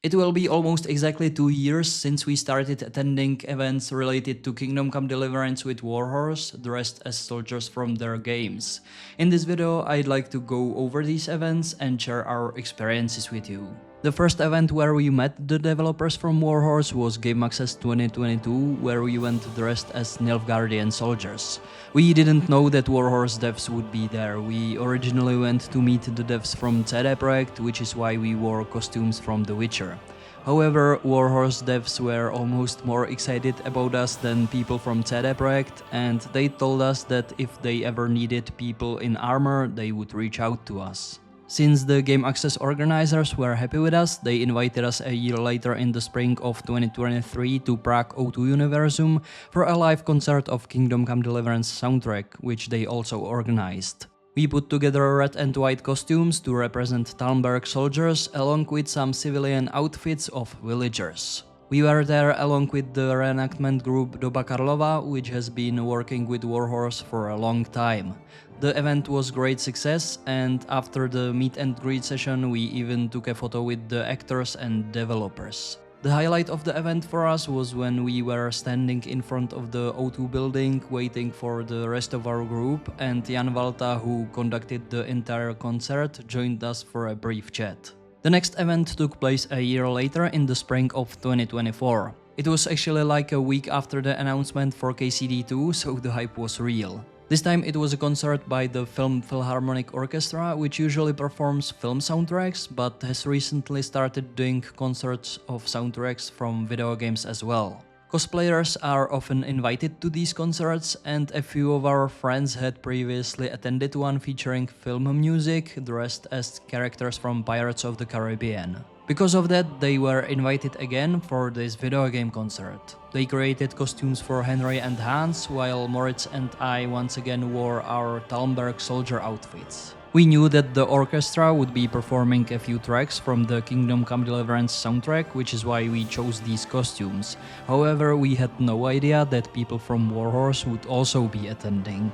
It will be almost exactly 2 years since we started attending events related to Kingdom Come Deliverance with Warhorse, dressed as soldiers from their games. In this video, I'd like to go over these events and share our experiences with you. The first event where we met the developers from Warhorse was Game Access 2022, where we went dressed as Nilfgaardian soldiers. We didn't know that Warhorse devs would be there. We originally went to meet the devs from GDS Prague, which is why we wore costumes from The Witcher. However, Warhorse devs were almost more excited about us than people from GDS Prague, and they told us that if they ever needed people in armor, they would reach out to us. Since the Game Access organizers were happy with us, they invited us a year later in the spring of 2023 to Prague O2 Universum for a live concert of Kingdom Come Deliverance soundtrack, which they also organized. We put together red and white costumes to represent Talmberg soldiers along with some civilian outfits of villagers. We were there along with the reenactment group Doba Karlova, which has been working with Warhorse for a long time. The event was great success, and after the meet and greet session we even took a photo with the actors and developers. The highlight of the event for us was when we were standing in front of the O2 building waiting for the rest of our group, and Jan Valta, who conducted the entire concert, joined us for a brief chat. The next event took place a year later in the spring of 2024. It was actually like a week after the announcement for KCD2, so the hype was real. This time it was a concert by the Film Philharmonic Orchestra, which usually performs film soundtracks, but has recently started doing concerts of soundtracks from video games as well. Cosplayers are often invited to these concerts, and a few of our friends had previously attended one featuring film music dressed as characters from Pirates of the Caribbean. Because of that, they were invited again for this video game concert. They created costumes for Henry and Hans, while Moritz and I once again wore our Talmberg soldier outfits. We knew that the orchestra would be performing a few tracks from the Kingdom Come Deliverance soundtrack, which is why we chose these costumes. However, we had no idea that people from Warhorse would also be attending.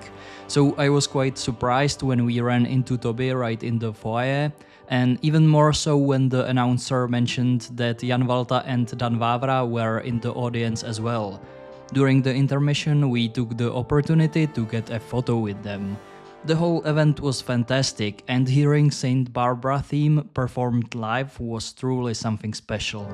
So I was quite surprised when we ran into Toby right in the foyer, and even more so when the announcer mentioned that Jan Valta and Dan Vavra were in the audience as well. During the intermission, we took the opportunity to get a photo with them. The whole event was fantastic, and hearing Saint Barbara theme performed live was truly something special.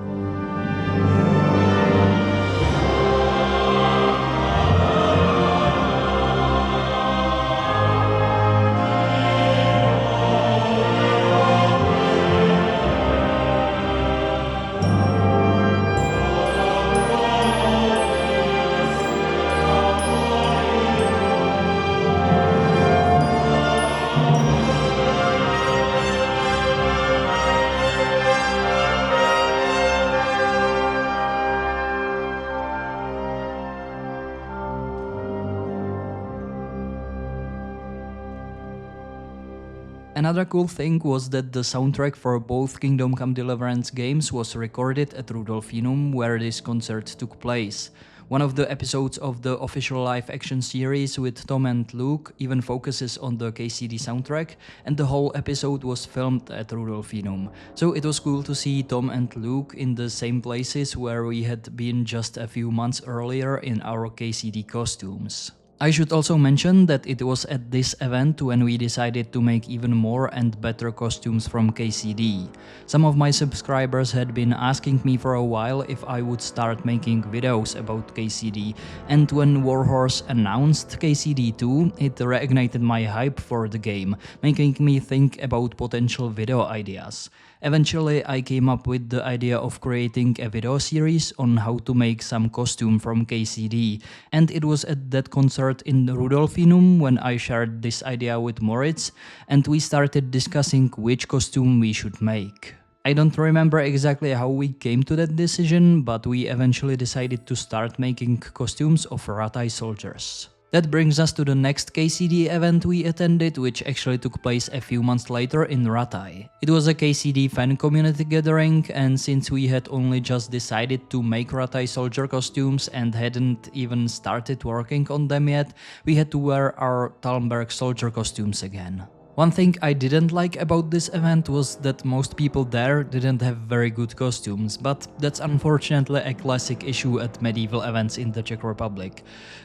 Another cool thing was that the soundtrack for both Kingdom Come Deliverance games was recorded at Rudolfinum, where this concert took place. One of the episodes of the official live-action series with Tom and Luke even focuses on the KCD soundtrack, and the whole episode was filmed at Rudolfinum. So it was cool to see Tom and Luke in the same places where we had been just a few months earlier in our KCD costumes. I should also mention that it was at this event when we decided to make even more and better costumes from KCD. Some of my subscribers had been asking me for a while if I would start making videos about KCD, and when Warhorse announced KCD2, it reignited my hype for the game, making me think about potential video ideas. Eventually, I came up with the idea of creating a video series on how to make some costume from KCD, and it was at that concert in Rudolfinum when I shared this idea with Moritz, and we started discussing which costume we should make. I don't remember exactly how we came to that decision, but we eventually decided to start making costumes of Ratai soldiers. That brings us to the next KCD event we attended, which actually took place a few months later in Ratai. It was a KCD fan community gathering, and since we had only just decided to make Ratai soldier costumes and hadn't even started working on them yet, we had to wear our Talmberg soldier costumes again. One thing I didn't like about this event was that most people there didn't have very good costumes, but that's unfortunately a classic issue at medieval events in the Czech Republic.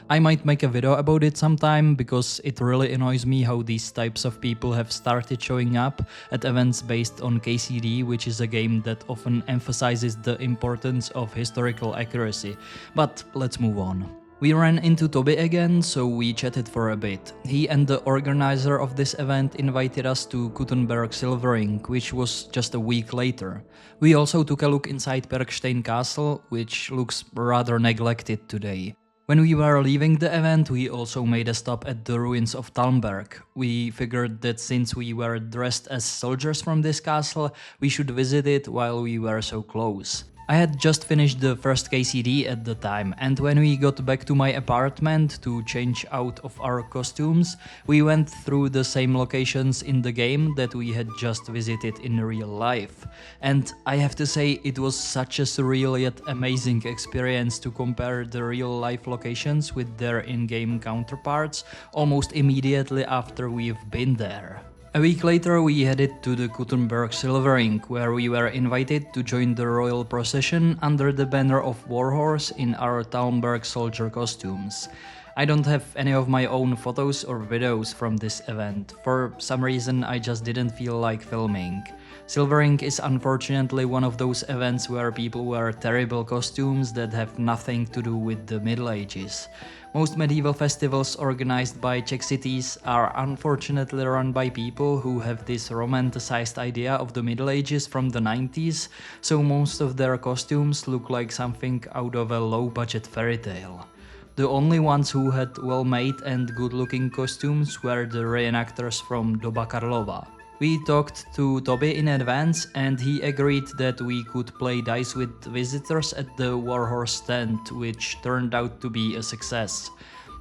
I might make a video about it sometime, because it really annoys me how these types of people have started showing up at events based on KCD, which is a game that often emphasizes the importance of historical accuracy. But let's move on. We ran into Toby again, so we chatted for a bit. He and the organizer of this event invited us to Kuttenberg Silvering, which was just a week later. We also took a look inside Bergstein Castle, which looks rather neglected today. When we were leaving the event, we also made a stop at the ruins of Talmberg. We figured that since we were dressed as soldiers from this castle, we should visit it while we were so close. I had just finished the first KCD at the time, and when we got back to my apartment to change out of our costumes, we went through the same locations in the game that we had just visited in real life. And I have to say, it was such a surreal yet amazing experience to compare the real life locations with their in-game counterparts almost immediately after we've been there. A week later we headed to the Kuttenberg Silvering, where we were invited to join the royal procession under the banner of Warhorse in our Talmberg soldier costumes. I don't have any of my own photos or videos from this event. For some reason I just didn't feel like filming. Silvering is unfortunately one of those events where people wear terrible costumes that have nothing to do with the Middle Ages. Most medieval festivals organized by Czech cities are unfortunately run by people who have this romanticized idea of the Middle Ages from the 90s, so most of their costumes look like something out of a low-budget fairy tale. The only ones who had well-made and good-looking costumes were the reenactors from Doba Karlova. We talked to Toby in advance, and he agreed that we could play dice with visitors at the Warhorse stand, which turned out to be a success.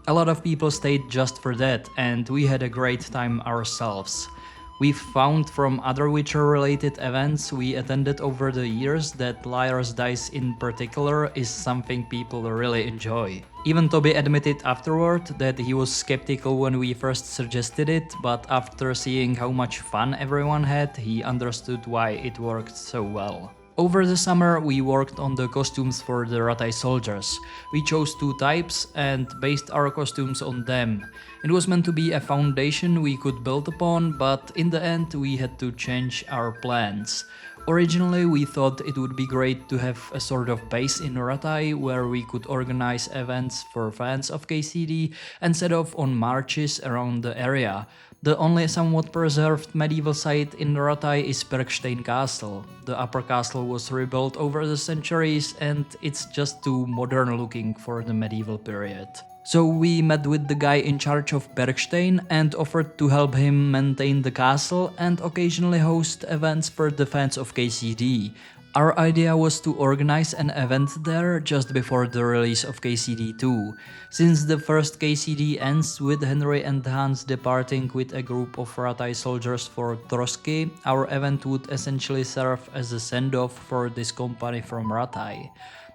A lot of people stayed just for that, and we had a great time ourselves. We've found from other Witcher-related events we attended over the years that Liar's Dice in particular is something people really enjoy. Even Toby admitted afterward that he was skeptical when we first suggested it, but after seeing how much fun everyone had, he understood why it worked so well. Over the summer we worked on the costumes for the Ratai soldiers. We chose two types and based our costumes on them. It was meant to be a foundation we could build upon, but in the end we had to change our plans. Originally we thought it would be great to have a sort of base in Ratai where we could organize events for fans of KCD and set off on marches around the area. The only somewhat preserved medieval site in Ratai is Bergstein Castle. The upper castle was rebuilt over the centuries and it's just too modern looking for the medieval period. So we met with the guy in charge of Bergstein and offered to help him maintain the castle and occasionally host events for the fans of KCD. Our idea was to organize an event there just before the release of KCD 2. Since the first KCD ends with Henry and Hans departing with a group of Ratai soldiers for Trotsky, our event would essentially serve as a send-off for this company from Ratai.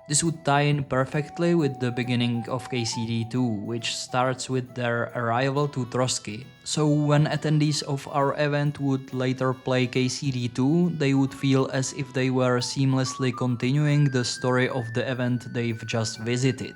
This would tie in perfectly with the beginning of KCD 2, which starts with their arrival to Trotsky. So when attendees of our event would later play KCD 2, they would feel as if they were seamlessly continuing the story of the event they've just visited.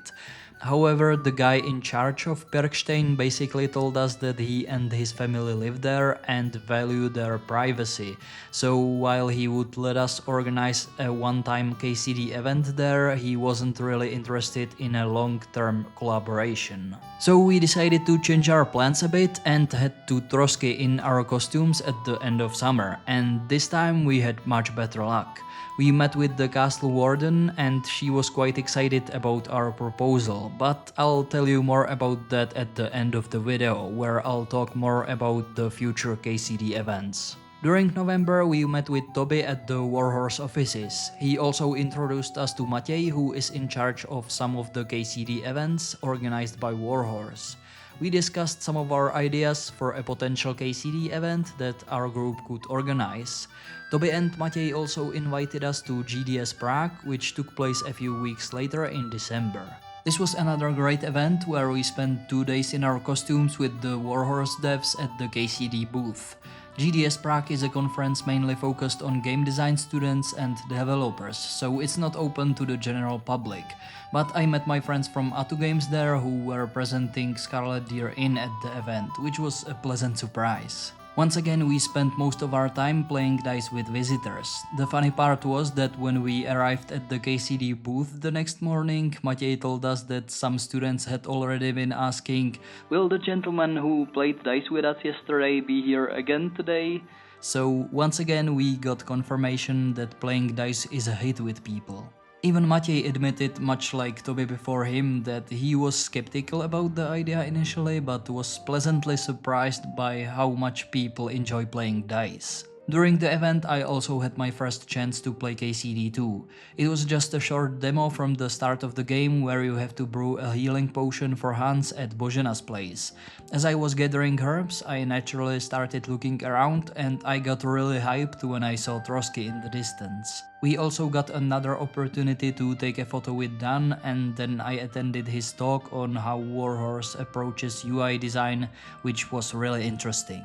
However, the guy in charge of Bergstein basically told us that he and his family live there and value their privacy, so while he would let us organize a one-time KCD event there, he wasn't really interested in a long-term collaboration. So we decided to change our plans a bit and head to Trotsky in our costumes at the end of summer, and this time we had much better luck. We met with the castle warden and she was quite excited about our proposal, but I'll tell you more about that at the end of the video, where I'll talk more about the future KCD events. During November we met with Toby at the Warhorse offices. He also introduced us to Matěj, who is in charge of some of the KCD events organized by Warhorse. We discussed some of our ideas for a potential KCD event that our group could organize. Toby and Matěj also invited us to GDS Prague, which took place a few weeks later in December. This was another great event where we spent 2 days in our costumes with the Warhorse devs at the KCD booth. GDS Prague is a conference mainly focused on game design students and developers, so it's not open to the general public. But I met my friends from Atu Games there who were presenting Scarlet Deer Inn at the event, which was a pleasant surprise. Once again, we spent most of our time playing dice with visitors. The funny part was that when we arrived at the KCD booth the next morning, Matěj told us that some students had already been asking, "Will the gentleman who played dice with us yesterday be here again today?" So once again we got confirmation that playing dice is a hit with people. Even Matěj admitted, much like Toby before him, that he was skeptical about the idea initially, but was pleasantly surprised by how much people enjoy playing dice. During the event I also had my first chance to play KCD2. It was just a short demo from the start of the game where you have to brew a healing potion for Hans at Božena's place. As I was gathering herbs, I naturally started looking around and I got really hyped when I saw Trotsky in the distance. We also got another opportunity to take a photo with Dan, and then I attended his talk on how Warhorse approaches UI design, which was really interesting.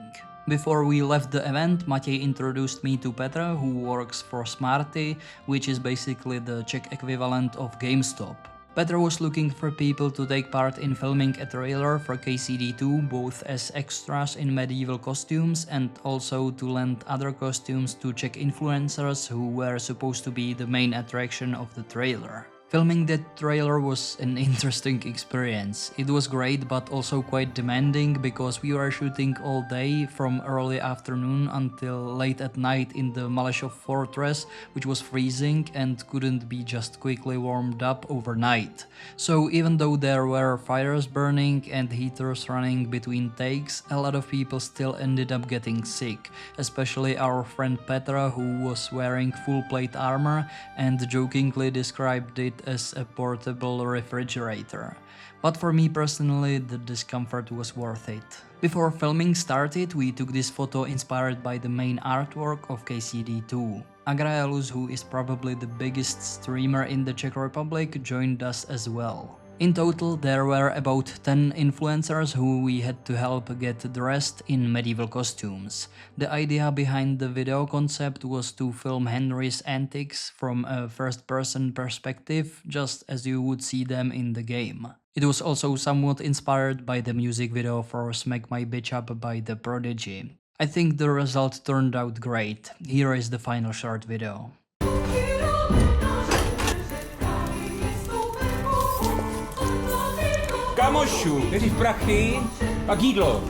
Before we left the event, Matěj introduced me to Petra, who works for Smarty, which is basically the Czech equivalent of GameStop. Petra was looking for people to take part in filming a trailer for KCD2, both as extras in medieval costumes and also to lend other costumes to Czech influencers who were supposed to be the main attraction of the trailer. Filming that trailer was an interesting experience. It was great but also quite demanding because we were shooting all day from early afternoon until late at night in the Malešov fortress, which was freezing and couldn't be just quickly warmed up overnight. So even though there were fires burning and heaters running between takes, a lot of people still ended up getting sick, especially our friend Petra, who was wearing full plate armor and jokingly described it as a portable refrigerator. But for me personally, the discomfort was worth it. Before filming started, we took this photo inspired by the main artwork of KCD2. Agraelus, who is probably the biggest streamer in the Czech Republic, joined us as well. In total, there were about 10 influencers who we had to help get dressed in medieval costumes. The idea behind the video concept was to film Henry's antics from a first-person perspective, just as you would see them in the game. It was also somewhat inspired by the music video for Smack My Bitch Up by The Prodigy. I think the result turned out great. Here is the final short video. Kamošu, nejdřív prachy, pak jídlo.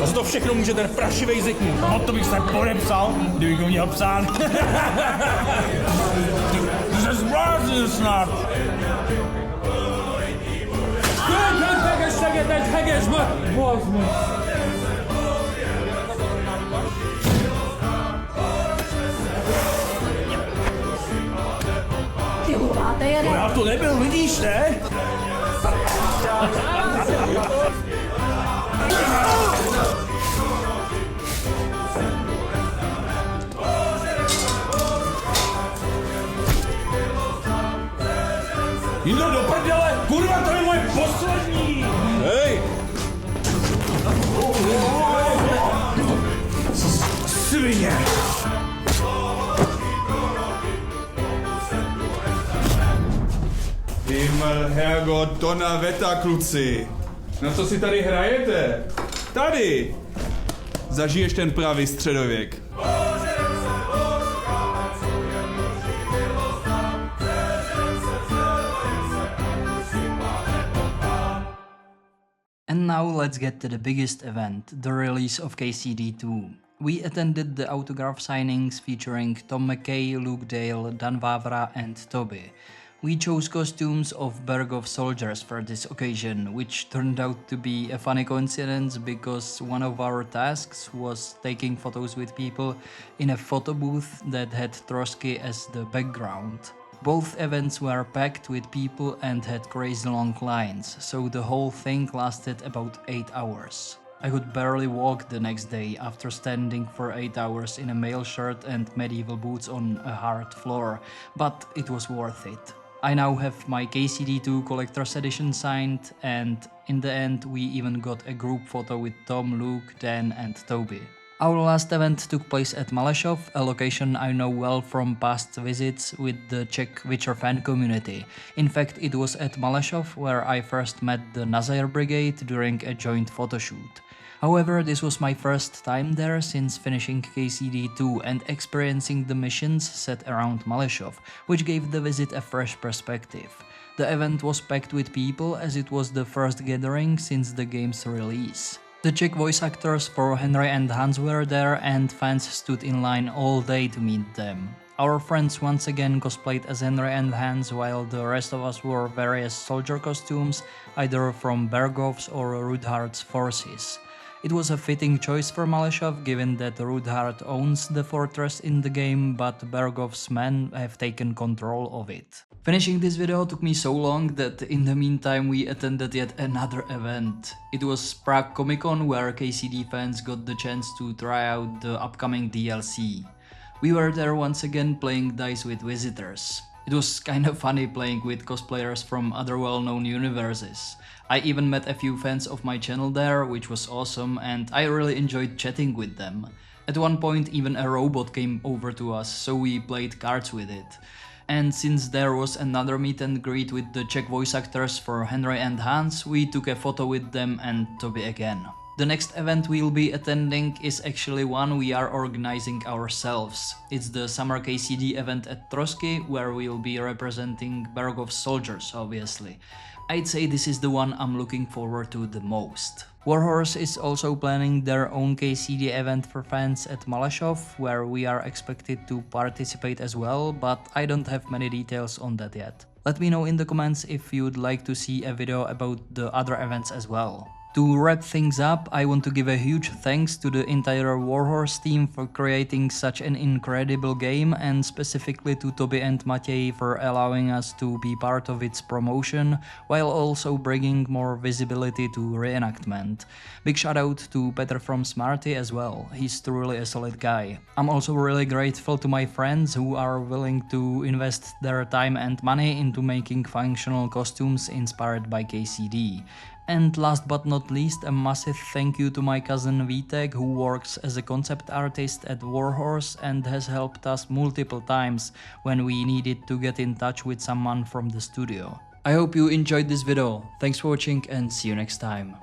A za to všechno může ten prašivej ziknout. No to bych se podepsal, kdybych ho měl psát. Ty se zbláznil snad. No já to nebyl, vidíš, ne? Jídlo do prdele, kurva, to je moje poslední! Hej! Svině! Himmel, Herrgott, Donnerwetter, kluci. Na co si tady hrajete? Tady! Zažiješ ten pravý středověk. And now let's get to the biggest event, the release of KCD2. We attended the autograph signings featuring Tom McKay, Luke Dale, Dan Vavra and Toby. We chose costumes of Bergov soldiers for this occasion, which turned out to be a funny coincidence because one of our tasks was taking photos with people in a photo booth that had Trotsky as the background. Both events were packed with people and had crazy long lines, so the whole thing lasted about 8 hours. I could barely walk the next day after standing for 8 hours in a mail shirt and medieval boots on a hard floor, but it was worth it. I now have my KCD2 Collector's Edition signed, and in the end we even got a group photo with Tom, Luke, Dan and Toby. Our last event took place at Malešov, a location I know well from past visits with the Czech Witcher fan community. In fact, it was at Malešov where I first met the Nazir Brigade during a joint photoshoot. However, this was my first time there since finishing KCD2 and experiencing the missions set around Malešov, which gave the visit a fresh perspective. The event was packed with people as it was the first gathering since the game's release. The Czech voice actors for Henry and Hans were there and fans stood in line all day to meet them. Our friends once again cosplayed as Henry and Hans while the rest of us wore various soldier costumes, either from Bergov's or Rudhard's forces. It was a fitting choice for Malešov given that Rudhard owns the fortress in the game, but Bergov's men have taken control of it. Finishing this video took me so long that in the meantime we attended yet another event. It was Prague Comic Con where KCD fans got the chance to try out the upcoming DLC. We were there once again playing dice with visitors. It was kind of funny playing with cosplayers from other well-known universes. I even met a few fans of my channel there, which was awesome, and I really enjoyed chatting with them. At one point even a robot came over to us, so we played cards with it. And since there was another meet and greet with the Czech voice actors for Henry and Hans, we took a photo with them and Toby again. The next event we'll be attending is actually one we are organizing ourselves. It's the Summer KCD event at Trotsky, where we'll be representing Bergov's soldiers, obviously. I'd say this is the one I'm looking forward to the most. Warhorse is also planning their own KCD event for fans at Malešov, where we are expected to participate as well, but I don't have many details on that yet. Let me know in the comments if you'd like to see a video about the other events as well. To wrap things up, I want to give a huge thanks to the entire Warhorse team for creating such an incredible game, and specifically to Toby and Matěj for allowing us to be part of its promotion, while also bringing more visibility to Reenactment. Big shout out to Petr from Smarty as well, he's truly a solid guy. I'm also really grateful to my friends who are willing to invest their time and money into making functional costumes inspired by KCD. And last but not least, a massive thank you to my cousin Vítek, who works as a concept artist at Warhorse and has helped us multiple times when we needed to get in touch with someone from the studio. I hope you enjoyed this video, thanks for watching and see you next time.